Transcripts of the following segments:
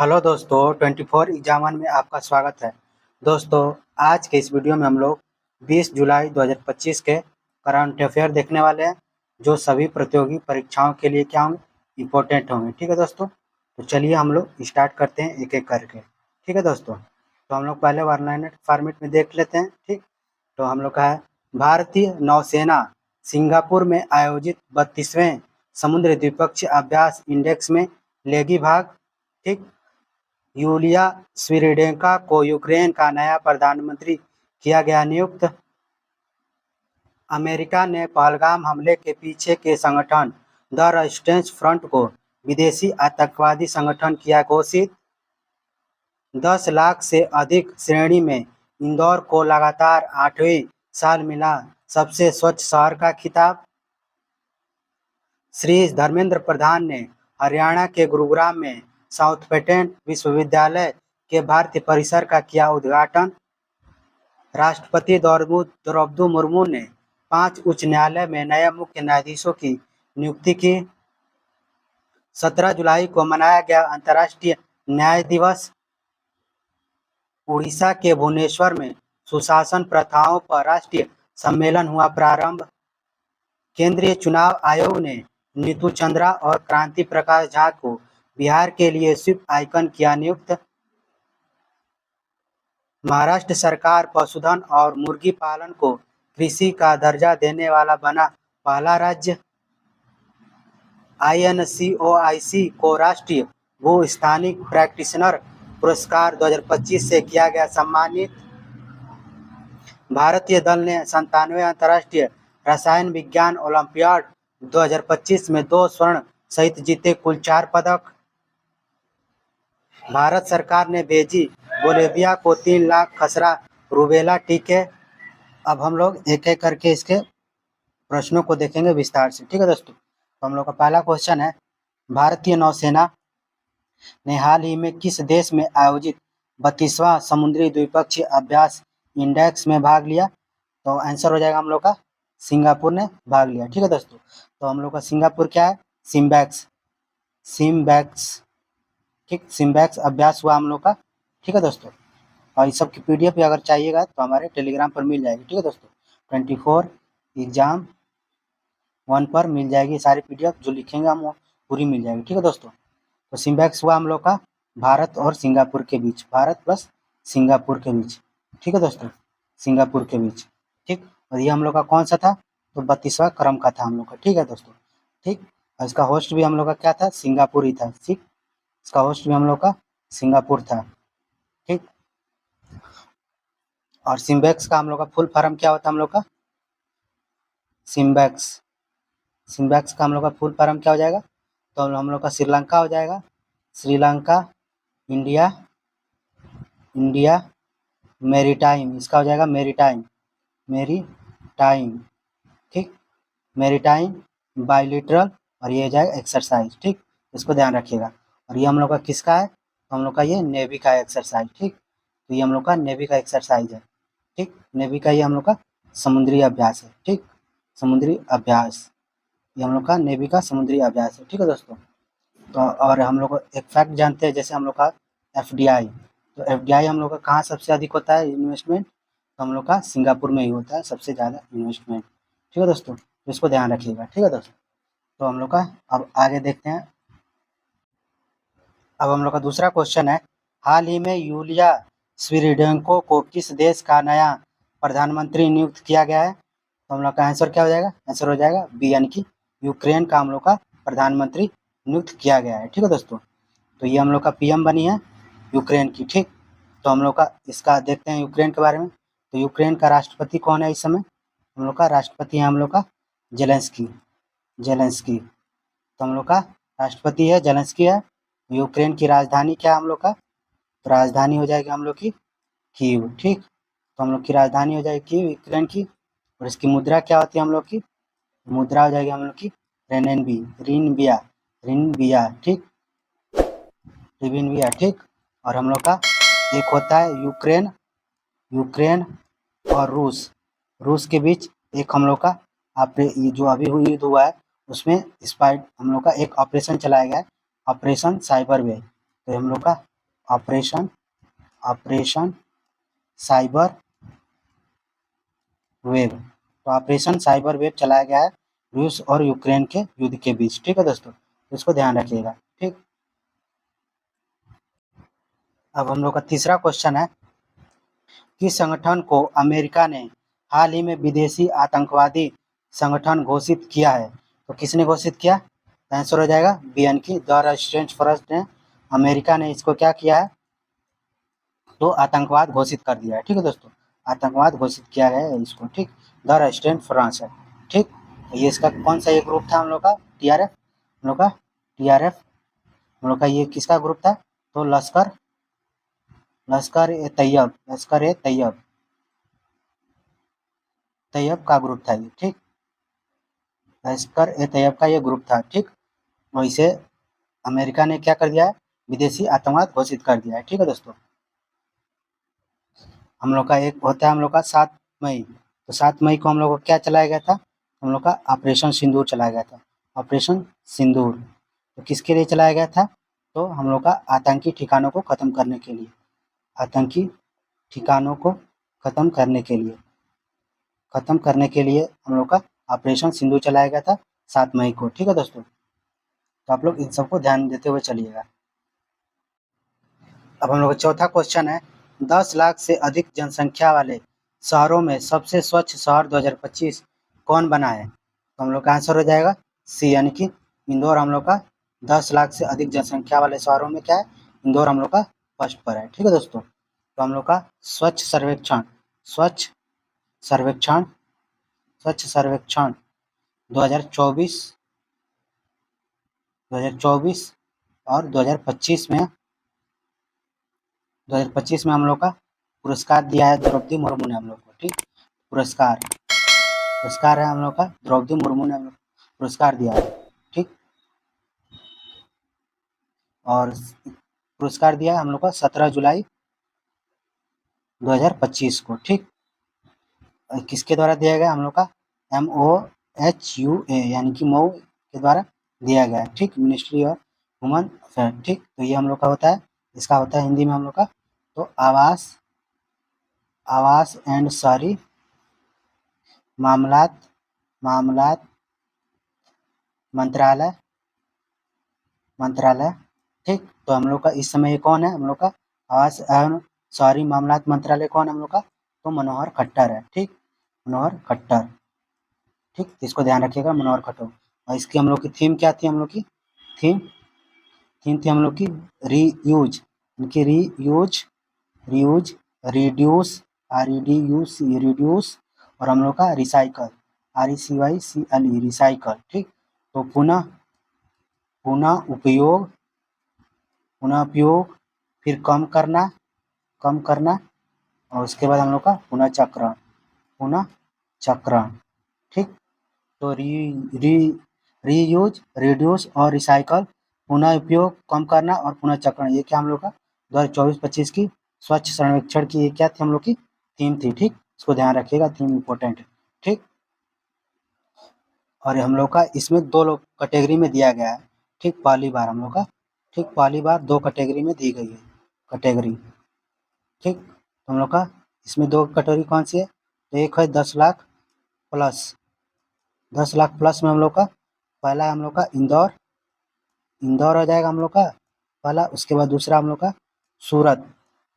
Hello दोस्तों, 24 एग्जामन में आपका स्वागत है। दोस्तों, आज के इस वीडियो में हम लोग 20 जुलाई 2025 के करंट अफेयर देखने वाले हैं, जो सभी प्रतियोगी परीक्षाओं के लिए क्या होंगे, इम्पोर्टेंट होंगे। ठीक है दोस्तों, तो चलिए हम लोग स्टार्ट करते हैं एक एक करके। ठीक है दोस्तों, तो हम लोग पहले वर्णन फॉर्मेट में देख लेते हैं। ठीक, तो हम लोग का है भारतीय नौसेना सिंगापुर में आयोजित 32वें समुद्र द्विपक्षीय अभ्यास इंडेक्स में लेगी भाग। ठीक, यूलिया स्विरिडेंका को यूक्रेन का नया प्रधानमंत्री किया गया नियुक्त। अमेरिका ने पहलगाम हमले के पीछे के संगठन द रेजिस्टेंस फ्रंट को विदेशी आतंकवादी संगठन किया घोषित। 10 लाख से अधिक श्रेणी में इंदौर को लगातार 8वें साल मिला सबसे स्वच्छ शहर का खिताब। श्री धर्मेंद्र प्रधान ने हरियाणा के गुरुग्राम में साउथम्पटन विश्वविद्यालय के भारतीय परिसर का किया उद्घाटन। राष्ट्रपति द्रौपदी मुर्मू ने 5 उच्च न्यायालय में नए मुख्य न्यायाधीशों की नियुक्ति की। 17 जुलाई को मनाया गया अंतर्राष्ट्रीय न्याय दिवस। उड़ीसा के भुवनेश्वर में सुशासन प्रथाओं पर राष्ट्रीय सम्मेलन हुआ प्रारंभ। केंद्रीय चुनाव आयोग ने नीतू चंद्रा और क्रांति प्रकाश झा को बिहार के लिए स्वीप आइकन किया नियुक्त। महाराष्ट्र सरकार पशुधन और मुर्गी पालन को कृषि का दर्जा देने वाला बना पहला राज्य। INCOIC को राष्ट्रीय भू स्थानिक प्रैक्टिशनर पुरस्कार 2025 से किया गया सम्मानित। भारतीय दल ने 97वें अंतर्राष्ट्रीय रसायन विज्ञान ओलंपियाड 2025 में 2 स्वर्ण सहित जीते कुल 4 पदक। भारत सरकार ने भेजी बोलेविया को 3 लाख खसरा रूबेला टीके। अब हम लोग एक एक करके इसके प्रश्नों को देखेंगे विस्तार से। ठीक है दोस्तों, तो हम लोग का पहला क्वेश्चन है, भारतीय नौसेना ने हाल ही में किस देश में आयोजित 32वां समुद्री द्विपक्षीय अभ्यास इंडेक्स में भाग लिया? तो आंसर हो जाएगा हम लोग का सिंगापुर ने भाग लिया। ठीक है दोस्तों, तो हम लोग का सिंगापुर क्या है, सिम्बैक्स। ठीक, सिम्बैक्स अभ्यास हुआ हम लोग का। ठीक है दोस्तों, और इस सब की PDF अगर चाहिएगा तो हमारे टेलीग्राम पर मिल जाएगी। ठीक है दोस्तों, 24 एग्जाम 1 पर मिल जाएगी सारी PDF, जो लिखेंगे हम वो पूरी मिल जाएगी। ठीक है दोस्तों, तो सिम्बैक्स हुआ हम लोग का भारत और सिंगापुर के बीच, भारत प्लस सिंगापुर के बीच। ठीक है दोस्तों, सिंगापुर के बीच। ठीक, और ये हम लोग का कौन सा था, तो 32वां क्रम का था हम लोग का। ठीक है दोस्तों, ठीक, और इसका होस्ट भी हम लोग का क्या था, सिंगापुर ही था। ठीक, इसका होस्ट भी हम लोग का सिंगापुर था। ठीक, और सिम्बैक्स का हम लोग का फुल फॉर्म क्या होता है, हम लोग का सिम्बैक्स का हम लोग का फुल फॉर्म क्या हो जाएगा, तो हम लोग का श्रीलंका हो जाएगा, श्रीलंका इंडिया मेरीटाइम, इसका हो जाएगा मेरीटाइम। ठीक, मेरीटाइम बायलिटरल, और ये हो जाएगा एक्सरसाइज। ठीक, इसको ध्यान रखिएगा। और ये हम लोग का किसका है, तो हम लोग का ये नेवी का एक्सरसाइज। ठीक, तो ये हम लोग का नेवी का एक्सरसाइज है। ठीक, नेवी का ये हम लोग का समुद्री अभ्यास है। ठीक, समुद्री अभ्यास, ये हम लोग का नेवी का समुद्री अभ्यास है। ठीक है दोस्तों, तो और हम लोग एक फैक्ट जानते हैं, जैसे हम लोग का FDI, तो FDI हम लोग का कहाँ सबसे अधिक होता है इन्वेस्टमेंट, तो हम लोग का सिंगापुर में ही होता है सबसे ज़्यादा इन्वेस्टमेंट। ठीक है दोस्तों, तो इसको ध्यान रखिएगा। ठीक है दोस्तों, तो हम लोग का अब आगे देखते हैं। अब हम लोग का दूसरा क्वेश्चन है, हाल ही में यूलिया स्विरिडेंको को किस देश का नया प्रधानमंत्री नियुक्त किया गया है? तो हम लोग का आंसर क्या हो जाएगा, आंसर हो जाएगा B, यानी कि यूक्रेन का हम लोग का प्रधानमंत्री नियुक्त किया गया है। ठीक है दोस्तों, तो ये हम लोग का PM बनी है यूक्रेन की। ठीक, तो हम लोग का इसका देखते हैं यूक्रेन के बारे में। तो यूक्रेन का राष्ट्रपति कौन है इस समय, हम लोग का राष्ट्रपति है हम लोग का जेलेंस्की। तो हम लोग का राष्ट्रपति है जेलेंस्की है। यूक्रेन की राजधानी क्या है हम लोग का, तो राजधानी हो जाएगी हम लोग की कीव। ठीक, तो हम लोग की राजधानी हो जाएगी कीव यूक्रेन की। और इसकी मुद्रा क्या होती है, हम लोग की मुद्रा हो जाएगी हम लोग की रिनबिया। ठीक, रिबिनबिया। ठीक, और हम लोग का एक होता है यूक्रेन और रूस के बीच एक हम लोग का ये जो अभी युद्ध हुआ है, उसमें स्पाई हम लोग का एक ऑपरेशन चलाया गया है, ऑपरेशन साइबर वे। तो हम लोग का ऑपरेशन साइबर वेव। तो ऑपरेशन साइबर वेव चलाया गया है रूस और यूक्रेन के युद्ध के बीच। ठीक है दोस्तों, इसको ध्यान रखिएगा। ठीक, अब हम लोग का तीसरा क्वेश्चन है, किस संगठन को अमेरिका ने हाल ही में विदेशी आतंकवादी संगठन घोषित किया है? तो किसने घोषित किया? आंसर हो जाएगा बीएनकी द्वारा स्ट्रेंज फर्स्ट ने अमेरिका ने इसको क्या किया है? तो आतंकवाद घोषित कर दिया है। ठीक है दोस्तों, आतंकवाद घोषित किया गया है इसको। ठीक, द स्टैंड फ्रांस है। ठीक, ये इसका कौन सा ये ग्रुप था हम लोग का? टीआरएफ। हम लोग का टीआरएफ, हम लोग का ये किसका ग्रुप था? तो लश्कर ए तैयब का ग्रुप था ये। ठीक, लश्कर ए तैयब का ये ग्रुप था। ठीक, और इसे अमेरिका ने क्या कर दिया है? विदेशी आतंकवाद घोषित कर दिया है। ठीक है दोस्तों, हम लोग का एक होता है हम लोग का 7 मई। तो 7 मई को हम लोग को क्या चलाया गया था? हम लोग का ऑपरेशन सिंदूर चलाया गया था। ऑपरेशन सिंदूर तो किसके लिए चलाया गया था? तो हम लोग का आतंकी ठिकानों को खत्म करने के लिए, आतंकी ठिकानों को खत्म करने के लिए हम लोग का ऑपरेशन सिंदूर चलाया गया था 7 मई को। ठीक है दोस्तों, तो आप लोग इन सबको ध्यान देते हुए चलिएगा। अब हम लोग का चौथा क्वेश्चन है, 10 लाख से अधिक जनसंख्या वाले शहरों में सबसे स्वच्छ शहर 2025 कौन बना है? तो हम लोग का आंसर हो जाएगा सी, यानी कि इंदौर हम लोग का 10 लाख से अधिक जनसंख्या वाले शहरों में क्या है? इंदौर हम लोग का फर्स्ट पर है। ठीक है दोस्तों, तो हम लोग का स्वच्छ सर्वेक्षण 2024 और 2025 में 2025 में हम लोग का पुरस्कार दिया है द्रौपदी मुर्मू ने हम लोग को। ठीक, पुरस्कार है हम लोग का द्रौपदी मुर्मू ने हम लोग पुरस्कार दिया है। ठीक, और पुरस्कार दिया है हम लोग का 17 जुलाई 2025 को। ठीक, किसके द्वारा दिया गया? हम लोग का MOHUA यानी कि मऊ के द्वारा दिया गया है। ठीक, मिनिस्ट्री ऑफ ह्यूमन अफेयर। ठीक, तो ये हम लोग का होता है, इसका होता है हिंदी में हम लोग का तो आवास एंड शहरी मामलात मंत्रालय। ठीक, तो हम लोग का इस समय ये कौन है? हम लोग का आवास एवं शहरी मामलात मंत्रालय कौन है हम लोग का? तो मनोहर खट्टर है। ठीक, मनोहर खट्टर। ठीक, तो इसको ध्यान रखिएगा, मनोहर खट्टर। और इसकी हम लोग की थीम क्या थी? हम लोग की थीम थी हम लोग की रीयूज, इनकी रीयूज, रिड्यूस, रिड्यूस, और हम लोग का रिसाइकल, RECYCLE, रिसाइकल। ठीक, तो पुनः उपयोग, फिर कम करना, और उसके बाद हम लोग का पुनः चक्रण। ठीक, तो रीयूज, रिड्यूस और रिसाइकल, पुनः उपयोग, कम करना और पुनः चक्रण, ये क्या हम लोग का 2024-25 की स्वच्छ सर्वेक्षण की ये क्या थी? हम लोग की थीम थी। ठीक, इसको ध्यान रखिएगा, थीम इम्पोर्टेंट है। ठीक, और हम लोग का इसमें 2 कैटेगरी में दिया गया है। ठीक, पहली बार हम लोग का पहली बार 2 कैटेगरी में दी गई है कैटेगरी। ठीक, तो हम लोग का इसमें 2 कैटेगरी कौन सी है? तो एक है 10 लाख प्लस में हम लोग का पहला हम लोग का इंदौर हो जाएगा हम लोग का पहला। उसके बाद दूसरा हम लोग का सूरत,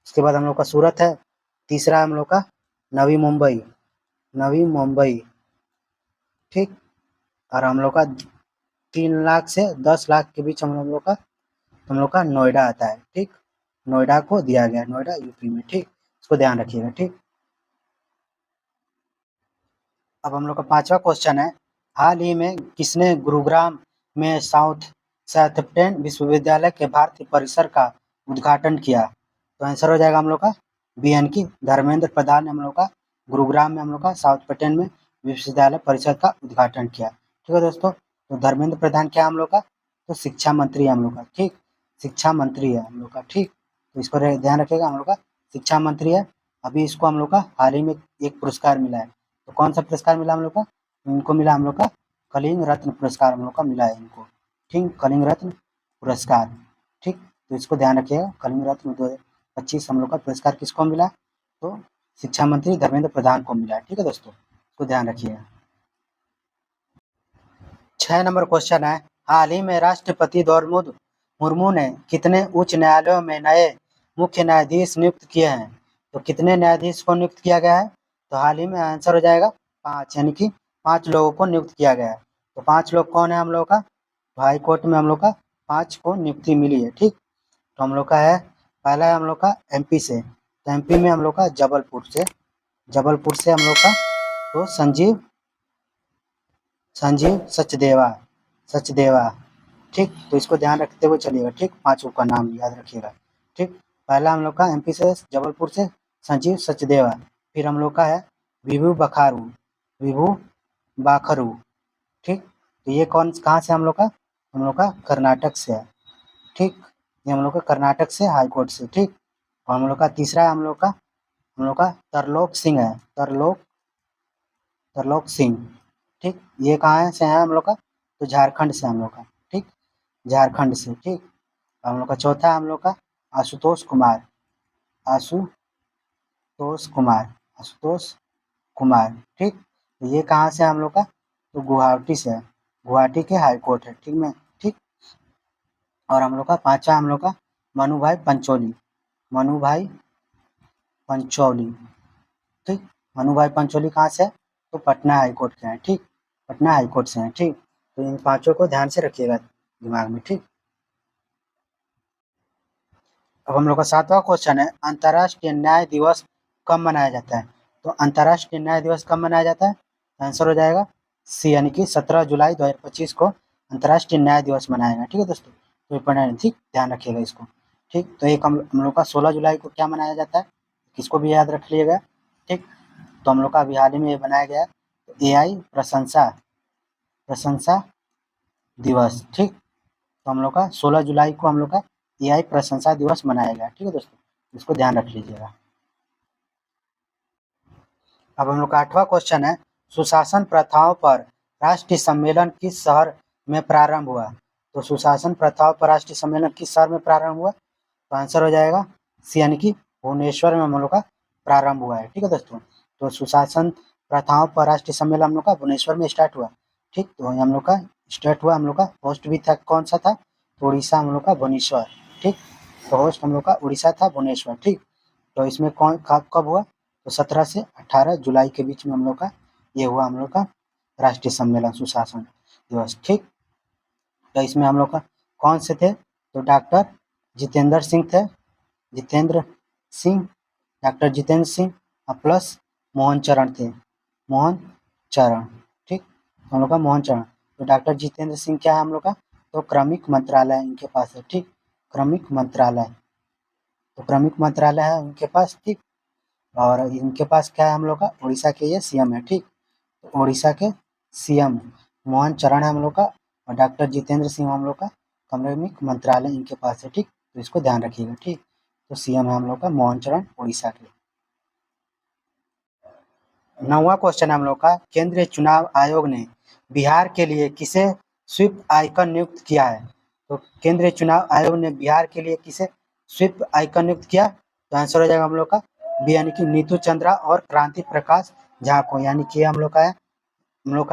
उसके बाद हम लोग का सूरत है। तीसरा हम लोग का नवी मुंबई। ठीक, और हम लोग का 3 लाख से 10 लाख के बीच हम लोग का नोएडा आता है। ठीक, नोएडा को दिया गया, नोएडा यूपी में। ठीक, इसको ध्यान रखिएगा। ठीक, अब हम लोग का 5वां क्वेश्चन है, हाल ही में किसने गुरुग्राम में साउथम्पटन विश्वविद्यालय के भारतीय परिसर का उद्घाटन किया? तो आंसर हो जाएगा हम लोग का बीएनकी धर्मेंद्र प्रधान ने हम लोग का गुरुग्राम में हम लोग का साउथम्पटन में विश्वविद्यालय परिसर का उद्घाटन किया। ठीक है दोस्तों, तो धर्मेंद्र प्रधान क्या हम लोग का? तो शिक्षा मंत्री है हम लोग का। ठीक, शिक्षा मंत्री है हम लोग का। ठीक, तो इसको ध्यान रखिएगा, हम लोग का शिक्षा मंत्री है। अभी इसको हम लोग का हाल ही में एक पुरस्कार मिला है। तो कौन सा पुरस्कार मिला हम लोग का? इनको मिला हम लोग का कलिंग रत्न पुरस्कार हम लोग का मिला है इनको। ठीक, कलिंग रत्न पुरस्कार। ठीक, तो इसको ध्यान रखिएगा। कलिंग रत्न 2025 हम लोग का पुरस्कार किसको मिला, तो शिक्षा मंत्री धर्मेंद्र प्रधान को मिला। ठीक है दोस्तों, इसको ध्यान रखिएगा। 6 नंबर क्वेश्चन है, हाल ही में राष्ट्रपति द्रौपदी मुर्मू ने कितने उच्च न्यायालयों में नए मुख्य न्यायाधीश नियुक्त किए हैं? तो कितने न्यायाधीश को नियुक्त किया गया है? तो हाल ही में आंसर हो जाएगा 5, यानी कि 5 लोगों को नियुक्त किया गया है। तो 5 लोग कौन है हम लोग का? हाई कोर्ट में हम लोग का 5 को नियुक्ति मिली है। ठीक, तो हम लोग का है, पहला है हम लोग का एमपी से, तो एमपी में हम लोग का जबलपुर से हम लोग का तो संजीव सचदेवा। ठीक, तो इसको ध्यान रखते हुए चलिएगा। ठीक, 5 का नाम याद रखिएगा। ठीक, पहला हम लोग का एमपी से जबलपुर से संजीव सचदेवा। फिर हम लोग का है विभू बाखरू। ठीक, तो ये कहाँ से हम लोग का? हम लोग का कर्नाटक से है। ठीक, ये हम लोग का कर्नाटक से हाई कोर्ट से। ठीक, और हम लोग का तीसरा है हम लोग का तरलोक सिंह है, तरलोक सिंह। ठीक, ये कहाँ से है हम लोग का? तो झारखंड से हम लोग का। ठीक, झारखंड से। ठीक, हम लोग का चौथा है हम लोग का आशुतोष कुमार। ठीक, तो ये कहाँ से हम लोग का? तो गुवाहाटी से है, गुवाहाटी के हाई कोर्ट है। ठीक में। ठीक, और हम लोग का पांचवा हम लोग का मनुभाई पंचौली। ठीक, मनुभाई पंचौली कहाँ से है? तो पटना हाई कोर्ट के हैं। ठीक, पटना हाई कोर्ट से हैं। ठीक, तो इन 5 को ध्यान से रखिएगा दिमाग में। ठीक, अब हम लोग का 7वां क्वेश्चन है, अंतर्राष्ट्रीय न्याय दिवस कब मनाया जाता है? तो अंतर्राष्ट्रीय न्याय दिवस कब मनाया जाता है? आंसर हो जाएगा सी, यानी कि 17 जुलाई 2025 को अंतर्राष्ट्रीय न्याय दिवस मनाया गया। ठीक है दोस्तों, तो ठीक, ध्यान रखिएगा इसको। ठीक, तो एक हम लोग का 16 जुलाई को क्या मनाया जाता है, किसको भी याद रख लीजिएगा। ठीक, तो हम लोग का अभी हाल ही में ये बनाया गया है AI प्रशंसा दिवस। ठीक, तो हम लोग का 16 जुलाई को हम लोग का AI प्रशंसा दिवस मनाया गया। ठीक है दोस्तों, इसको ध्यान रख लीजिएगा। अब हम लोग का 8वां क्वेश्चन है, सुशासन प्रथाओं पर राष्ट्रीय सम्मेलन किस शहर में प्रारंभ हुआ? तो सुशासन प्रथाओं पर राष्ट्रीय सम्मेलन किस शहर में प्रारंभ हुआ? तो आंसर हो जाएगा सी, यानी कि भुवनेश्वर में हम लोग का प्रारंभ हुआ है। ठीक है दोस्तों, तो सुशासन प्रथाओं पर राष्ट्रीय सम्मेलन हम लोग का भुवनेश्वर में स्टार्ट हुआ। ठीक, तो हम लोग का स्टार्ट हुआ, हम लोग का होस्ट भी था, कौन सा था? तो उड़ीसा हम लोग का भुवनेश्वर। ठीक, तो होस्ट हम लोग का उड़ीसा था, भुवनेश्वर। ठीक, तो इसमें कब हुआ? तो 17 से 18 जुलाई के बीच में हम लोग का ये हुआ, हम लोग का राष्ट्रीय सम्मेलन सुशासन दिवस। ठीक, तो इसमें हम लोग का कौन से थे? तो डॉक्टर जितेंद्र सिंह प्लस मोहन चरण थे, ठीक, हम लोग का मोहन चरण। तो डॉक्टर जितेंद्र सिंह क्या है हम लोग का? तो क्रमिक मंत्रालय इनके पास है। ठीक, क्रमिक मंत्रालय है उनके पास। ठीक, और इनके पास क्या है हम लोग का? उड़ीसा के ये सीएम है। ठीक, तो उड़ीसा के सीएम मोहन चरण है हम लोग का, और डॉक्टर जितेंद्र सिंह हम लोग का क्रमिक मंत्रालय इनके पास है। ठीक, तो इसको ध्यान रखिएगा। ठीक, तो सीएम है हम लोग का मोहन चरण, उड़ीसा के। 9वां क्वेश्चन है हम लोग का, केंद्रीय चुनाव आयोग ने बिहार के लिए किसे स्वीप आइकन नियुक्त किया है? तो केंद्रीय चुनाव आयोग ने बिहार के लिए किसे स्वीप आइकन नियुक्त किया? तो आंसर हो जाएगा हम लोग का बी, यानी कि नीतू चंद्रा और क्रांति प्रकाश झा को, यानी कि हम लोग का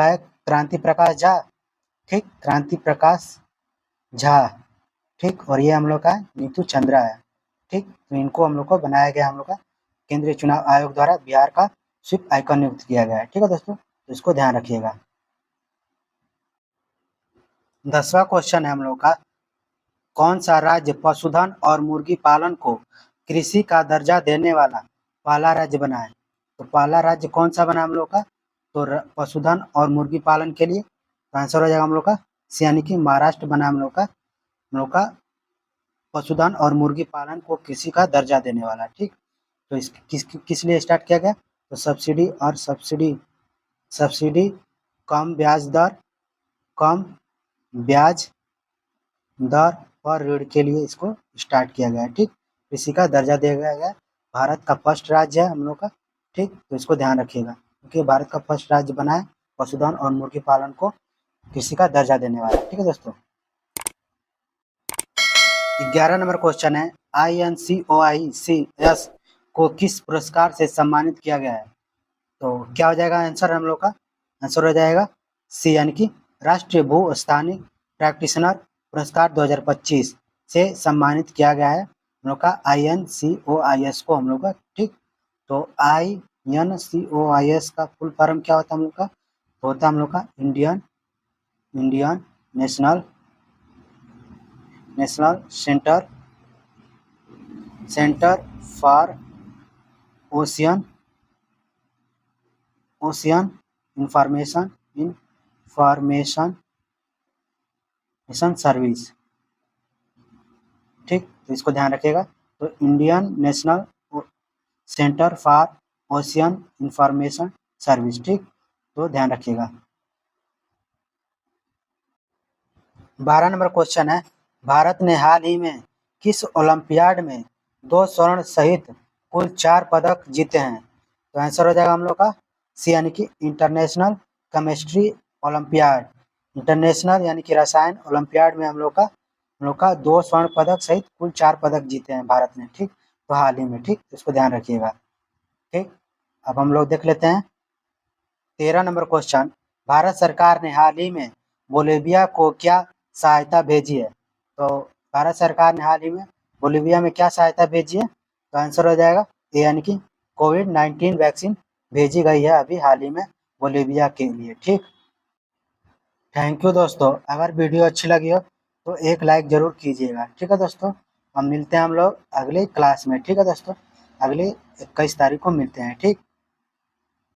है क्रांति प्रकाश झा। ठीक, क्रांति प्रकाश झा। ठीक, और ये हम लोग का नीतू चंद्रा है। ठीक, तो इनको हम लोग को बनाया गया, हम लोग का केंद्रीय चुनाव आयोग द्वारा बिहार का स्वीप आइकन नियुक्त किया गया है। ठीक है दोस्तों, तो इसको ध्यान रखिएगा। 10वां क्वेश्चन है हम लोग का, कौन सा राज्य पशुधन और मुर्गी पालन को कृषि का दर्जा देने वाला पहला राज्य बना है? तो पहला राज्य कौन सा बना हम लोग का? तो पशुधन और मुर्गी पालन के लिए आंसर हो जाएगा हम लोग का सी, यानी कि महाराष्ट्र बना हम लोग का पशुधन और मुर्गी पालन को कृषि का दर्जा देने वाला। ठीक, तो किस लिए स्टार्ट किया गया? तो सब्सिडी कम ब्याज दर पर ऋण के लिए इसको स्टार्ट किया गया है। ठीक, कृषि का दर्जा दिया गया है, भारत का फर्स्ट राज्य है हम लोग का। ठीक, तो इसको ध्यान रखिएगा, क्योंकि भारत का फर्स्ट राज्य बना है पशुधन और मुर्गी पालन को कृषि का दर्जा देने वाला। ठीक है दोस्तों, 11 नंबर क्वेश्चन है, INCOICS को किस पुरस्कार से सम्मानित किया गया है? तो क्या हो जाएगा आंसर हम लोग का? आंसर हो जाएगा सी, यानी कि राष्ट्रीय भू स्थानिक प्रैक्टिशनर पुरस्कार 2025 से सम्मानित किया गया है हम लोग का INCOIS को हम लोग का। ठीक, तो INCOIS का फुल फॉर्म क्या होता है हम लोग का? तो होता है हम लोग का Indian national centre for ocean information service. ठीक, तो इसको ध्यान रखिएगा। तो Indian national centre for ocean information service. ठीक, तो ध्यान रखिएगा। 12 नंबर क्वेश्चन है, भारत ने हाल ही में किस ओलंपियाड में 2 स्वर्ण सहित कुल 4 पदक जीते हैं? तो आंसर हो जाएगा हम लोग का सी, यानी कि इंटरनेशनल केमिस्ट्री ओलंपियाड। इंटरनेशनल यानी कि रसायन ओलंपियाड में हम लोग का 2 स्वर्ण पदक सहित कुल 4 पदक जीते हैं भारत ने। ठीक, तो हाल ही में। ठीक, इसको ध्यान रखिएगा। ठीक, अब हम लोग देख लेते हैं 13 नंबर क्वेश्चन, भारत सरकार ने हाल ही में बोलिविया को क्या सहायता भेजी है? तो भारत सरकार ने हाल ही में बोलिविया में क्या सहायता भेजी है? तो आंसर हो जाएगा ए, यानी कि कोविड-19 वैक्सीन भेजी गई है अभी हाल ही में बोलिविया के लिए। ठीक, थैंक यू दोस्तों। अगर वीडियो अच्छी लगी हो तो एक लाइक जरूर कीजिएगा। ठीक है दोस्तों, हम मिलते हैं हम लोग अगले क्लास में। ठीक है दोस्तों, अगले 21 तारीख को मिलते हैं। ठीक।